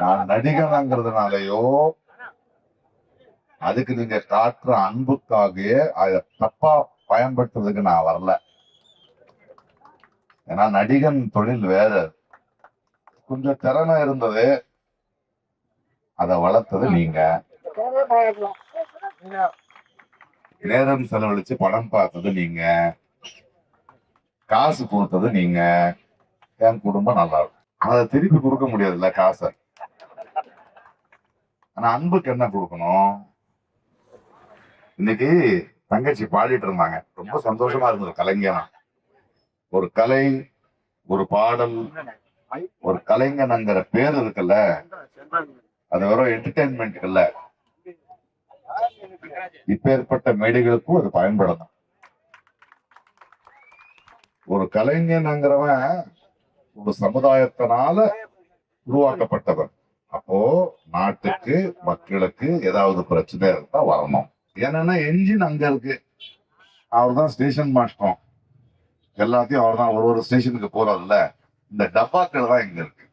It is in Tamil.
நான் நடிகனாங்கிறதுனாலயோ அதுக்கு நீங்க காட்டுற அன்புக்காக அதை தப்பா பயன்படுத்துறதுக்கு நான் வரல. ஏன்னா நடிகன் தொழில் வேற. கொஞ்சம் திறமை இருந்தது, அதை வளர்த்தது நீங்க. நேரம் செலவழிச்சு படம் பார்த்தது நீங்க, காசு கொடுத்தது நீங்க. என் குடும்பம் நல்லா இருக்கும். அதை திருப்பி கொடுக்க முடியாதுல்ல காசை. ஆனா அன்புக்கு என்ன கொடுக்கணும்? இன்னைக்கு தங்கச்சி பாடிட்டு இருந்தாங்க, ரொம்ப சந்தோஷமா இருந்தது. கலைஞனா ஒரு கலை, ஒரு பாடல், ஒரு கலைஞனுங்கிற பேர் இருக்குல்ல, அது வெறும் என்டர்டைன்மெண்ட் இல்ல. இப்பேற்பட்ட மேடைகளுக்கும் அது பயன்படணும். ஒரு கலைஞனுங்கிறவன் ஒரு சமுதாயத்தினால உருவாக்கப்பட்டவன். அப்போ நாட்டுக்கு மக்களுக்கு ஏதாவது பிரச்சனை இருந்தா வரணும். ஏன்னா என்ஜின் அங்க இருக்கு, அவர் தான் ஸ்டேஷன் மாஸ்டர். எல்லாத்தையும் அவர் தான் ஒரு ஸ்டேஷனுக்கு போறதில்ல. இந்த டப்பாக்கள் தான் இங்க இருக்கு.